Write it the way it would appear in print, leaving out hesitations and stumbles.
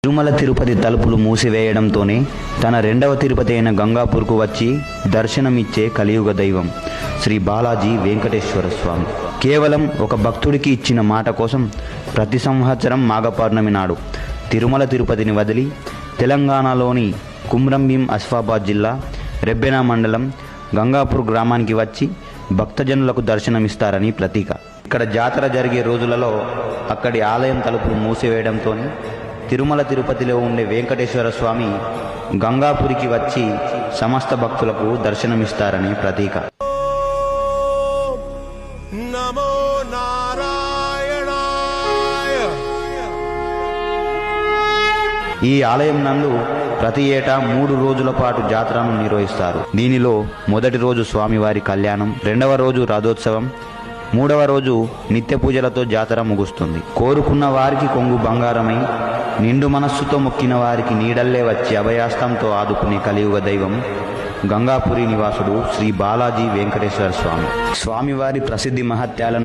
తిరుమల తిరుపతి తలుపులు మూసివేయడంతోనే తన రెండవ తిరుపతి అయిన గంగాపూర్కు వచ్చి దర్శనమిచ్చే కలియుగ దైవం శ్రీ బాలాజీ వెంకటేశ్వర స్వామి. కేవలం ఒక భక్తుడికి ఇచ్చిన మాట కోసం ప్రతి సంవత్సరం మాఘ పౌర్ణమి నాడు తిరుమల తిరుపతిని వదిలి తెలంగాణలోని కుమ్రంభీం ఆసిఫాబాద్ జిల్లా రెబ్బెన మండలం గంగాపూర్ గ్రామానికి వచ్చి భక్తజనులకు దర్శనమిస్తారని ప్రతీక. ఇక్కడ జాతర జరిగే రోజులలో అక్కడి ఆలయం తలుపులు మూసివేయడంతో తిరుమల తిరుపతిలో ఉండే వెంకటేశ్వర స్వామి గంగాపురికి వచ్చి సమస్త భక్తులకు దర్శనమిస్తారని ప్రతీక. నమో నారాయణాయ. ఈ ఆలయం నందు ప్రతి ఏటా 3 రోజుల పాటు జాతరను నిర్వహిస్తారు. దీనిలో మొదటి రోజు స్వామివారి కళ్యాణం, రెండవ రోజు రథోత్సవం, మూడవ రోజు నిత్య పూజలతో జాతర ముగుస్తుంది. కోరుకున్న వారికి కొంగు బంగారమై, నిండు మనస్సుతో మొక్కిన వారికి నీడల్లే వచ్చి అభయాస్తంతో ఆదుకునే కలియుగ దైవం గంగాపురి నివాసుడు శ్రీ బాలాజీ వెంకటేశ్వర స్వామి. స్వామివారి ప్రసిద్ధి మహత్యాలను